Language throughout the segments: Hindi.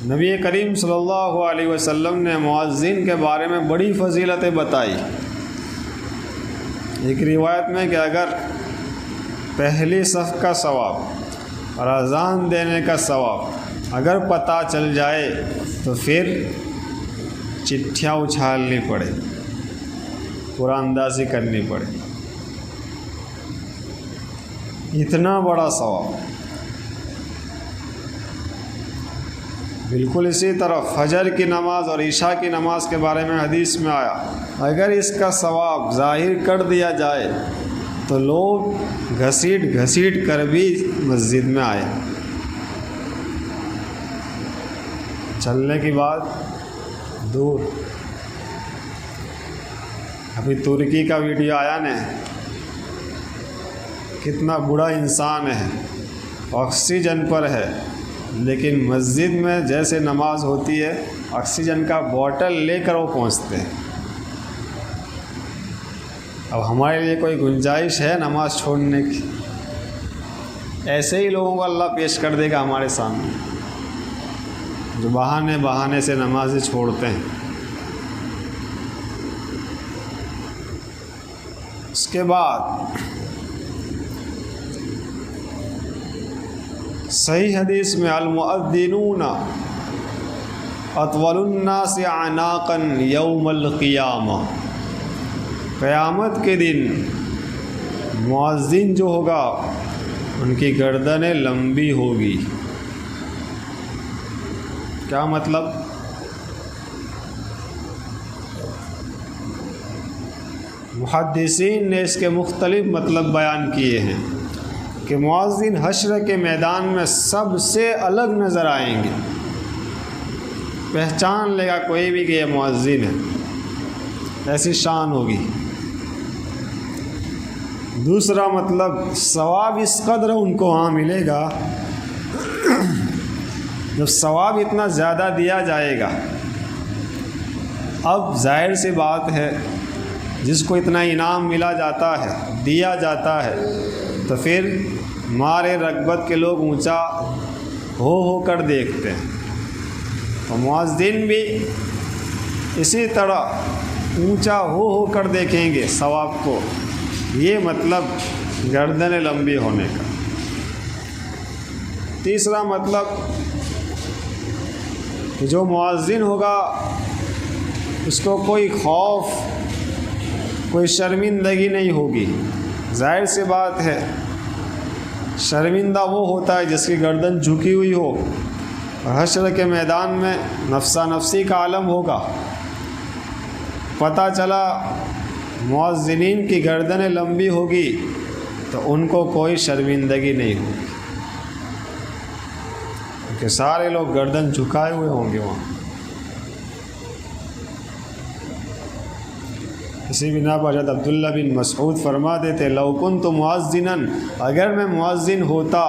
नबी करीम सल्लल्लाहु अलैहि वसल्लम ने मुअज्जिन के बारे में बड़ी फ़जीलतें बताई। एक रिवायत में कि अगर पहली सफ़ का सवाब और अज़ान देने का सवाब अगर पता चल जाए तो फिर चिट्ठियाँ उछालनी पड़े, कुरानंदाज़ी करनी पड़े। इतना बड़ा सवाब। बिल्कुल इसी तरह फजर की नमाज़ और ईशा की नमाज़ के बारे में हदीस में आया, अगर इसका सवाब ज़ाहिर कर दिया जाए तो लोग घसीट घसीट कर भी मस्जिद में आए। चलने की बात दूर। अभी तुर्की का वीडियो आया ने, कितना बुरा इंसान है, ऑक्सीजन पर है, लेकिन मस्जिद में जैसे नमाज होती है ऑक्सीजन का बोतल लेकर वो पहुंचते हैं। अब हमारे लिए कोई गुंजाइश है नमाज छोड़ने की? ऐसे ही लोगों को अल्लाह पेश कर देगा हमारे सामने, जो बहाने बहाने से नमाज़ें छोड़ते हैं। उसके बाद सही हदीस में अल-मुअद्दिनूना अतवलुन्नास अनाक़न यौमल क़ियामा, क़यामत के दिन मुअज्जिन जो होगा उनकी गर्दनें लंबी होगी। क्या मतलब? मुहद्दिसीन ने इसके मुख्तलिफ मतलब बयान किए हैं कि मुअज्जिन हश्र के मैदान में सबसे अलग नज़र आएंगे, पहचान लेगा कोई भी कि ये मुअज्जिन है, ऐसी शान होगी। दूसरा मतलब सवाब इस कदर उनको वहाँ मिलेगा, जब सवाब इतना ज़्यादा दिया जाएगा। अब जाहिर सी बात है, जिसको इतना इनाम मिला जाता है, दिया जाता है, तो फिर मारे रग़बत के लोग ऊंचा हो कर देखते हैं। तो मुअज्जिन भी इसी तरह ऊंचा हो कर देखेंगे सवाब को। ये मतलब गर्दनें लंबी होने का। तीसरा मतलब कि जो मुअज्जिन होगा उसको कोई खौफ, कोई शर्मिंदगी नहीं होगी। जाहिर सी बात है, शर्मिंदा वो होता है जिसकी गर्दन झुकी हुई हो। और हश्र के मैदान में नफ्सा नफ्सी का आलम होगा। पता चला मुअज्जिनीन की गर्दनें लंबी होगी तो उनको कोई शर्मिंदगी नहीं होगी, क्योंकि सारे लोग गर्दन झुकाए हुए होंगे वहाँ। इसी बिना पर हज़रत अब्दुल्ला बिन मसऊद फरमा देते, लौ कुन्तु मुअज्जिनन, अगर मैं मुअज्जिन होता,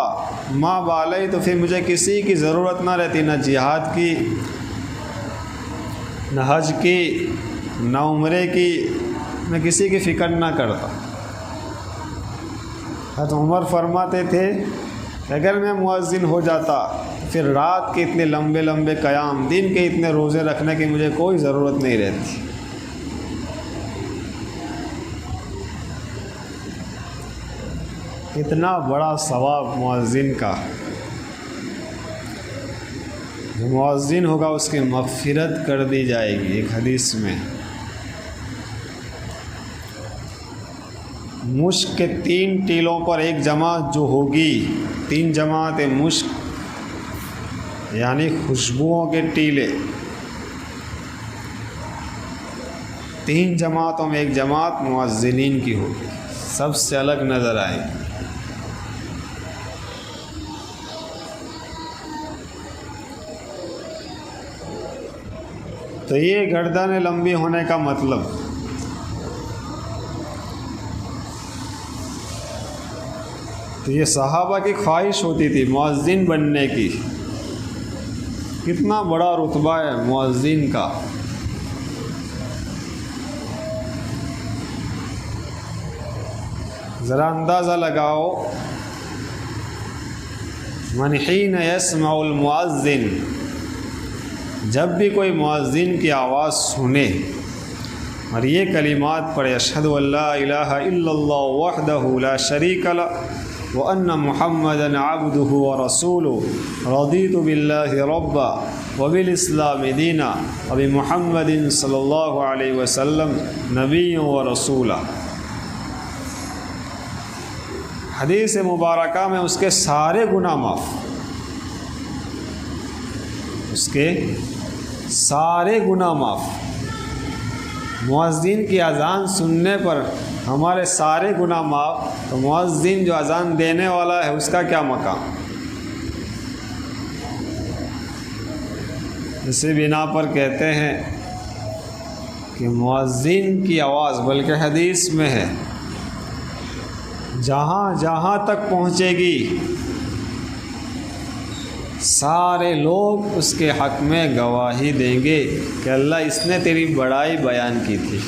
माँ बालई, तो फिर मुझे किसी की ज़रूरत ना रहती, न जिहाद की, न हज की, न उम्रे की, मैं किसी की फ़िक्र ना करता। हज़रत उमर फरमाते थे, अगर मैं मुअज्जिन हो जाता फिर रात के इतने लंबे लंबे क़याम, दिन के इतने रोज़े रखने की मुझे कोई ज़रूरत नहीं रहती। इतना बड़ा सवाब मुअज्जिन का। जो मुअज्जिन होगा उसकी मग़फ़िरत कर दी जाएगी। एक हदीस में मुश्क के 3 टीलों पर एक जमात जो होगी, 3 जमातें मुश्क यानी खुशबुओं के टीले, 3 जमातों में एक जमात मुअज्जिनीन की होगी, सबसे अलग नज़र आएगी। तो ये गर्दनें लंबी होने का मतलब। तो ये सहाबा की ख्वाहिश होती थी मुअज्जिन बनने की। कितना बड़ा रुतबा है मुअज्जिन का। ज़रा अंदाज़ा लगाओ, मन हीन यस्मउल मुअज्जिन, जब भी कोई मुअज्जिन की आवाज़ सुने और ये कलिमात पढ़े, अशहदु अल्ला इलाहा इल्लल्लाह वहदहु ला शरीक लहु व अन्ना मुहम्मदन अब्दुहु व रसूलुहु रदीतु बिल्लाहि रब्बा व बिल इस्लाम दीना व बि मुहम्मदिन सल्लल्लाहु अलैहि वसल्लम नबिय्यन व रसूला। हदीस मुबारका में उसके सारे गुनाह माफ़, उसके सारे गुनाह माफ़। मुअज्जिन की अज़ान सुनने पर हमारे सारे गुनाह माफ़, तो मुअज्जिन जो अज़ान देने वाला है उसका क्या मकाम। इसी बिना पर कहते हैं कि मुअज्जिन की आवाज़, बल्कि हदीस में है, जहाँ जहाँ तक पहुँचेगी सारे लोग उसके हक़ में गवाही देंगे कि अल्लाह इसने तेरी बड़ाई बयान की थी।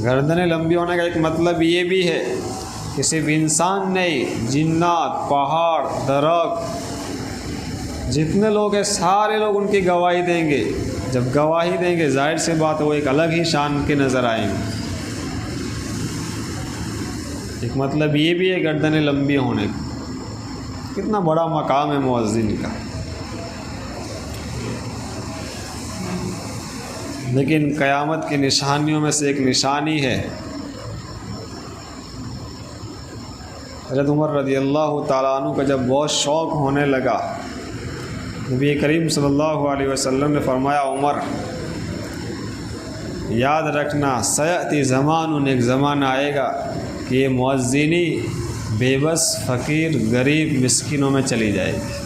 गर्दनें लंबी होने का एक मतलब ये भी है कि सिर्फ इंसान नहीं, जिन्नात, पहाड़, दरख्त, जितने लोग हैं सारे लोग उनकी गवाही देंगे। जब गवाही देंगे जाहिर से बात वो एक अलग ही शान के नज़र आएंगे। एक मतलब ये भी है गर्दनें लंबी होने का। कितना बड़ा मकाम है मुअज्जिन का। लेकिन क़यामत की निशानियों में से एक निशानी है, हज़रत उमर रज़ियल्लाहु ताला अन्हु का जब बहुत शौक़ होने लगा, नबी करीम सल्लल्लाहु अलैहि वसल्लम ने फरमाया, उमर याद रखना, सयअती ज़मानुन, एक ज़माना आएगा कि ये मुअज्जिनी बेबस, फ़कीर, गरीब, मिस्किनों में चली जाएगी।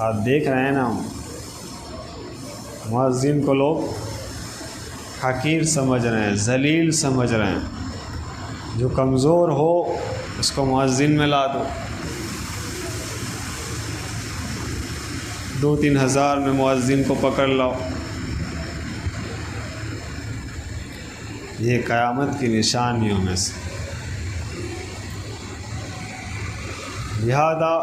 आप देख रहे हैं ना, मुअज्जिन को लोग हकीर समझ रहे हैं, ज़लील समझ रहे हैं। जो कमज़ोर हो उसको मुअज्जिन में ला दो, 2-3 हज़ार में मुअज्जिन को पकड़ लाओ। ये क़यामत की निशानियों में से। लिहाजा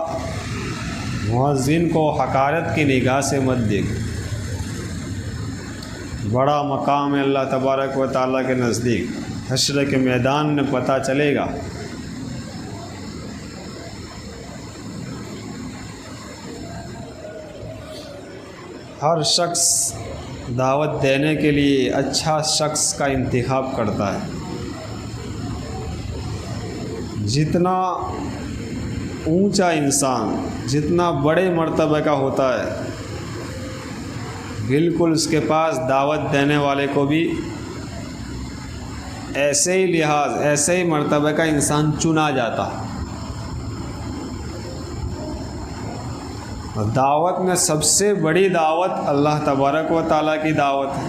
मुअज्जिन को हकारत की निगाह से मत देखो। बड़ा मकाम है अल्लाह तबारक व तआला के नज़दीक। हश्र के मैदान में पता चलेगा। हर शख्स दावत देने के लिए अच्छा शख्स का इंतखाब करता है। जितना ऊंचा इंसान, जितना बड़े मर्तबे का होता है, बिल्कुल उसके पास दावत देने वाले को भी ऐसे ही लिहाज, ऐसे ही मर्तबे का इंसान चुना जाता। और दावत में सबसे बड़ी दावत अल्लाह तबारक व तआला की दावत है।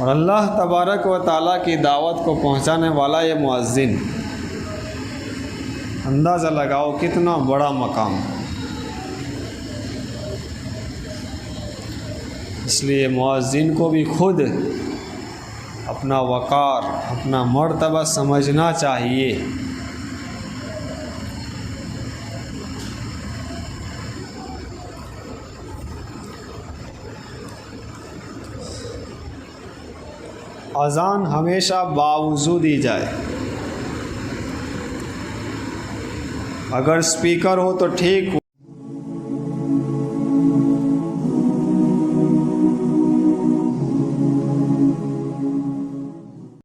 और अल्लाह तबारक व तआला की दावत को पहुंचाने वाला ये मुअज्जिन, अंदाज़ा लगाओ कितना बड़ा मकाम। इसलिए मुअज्जिन को भी खुद अपना वक़ार, अपना मर्तबा समझना चाहिए। अज़ान हमेशा बावजू दी जाए। अगर स्पीकर हो तो ठीक,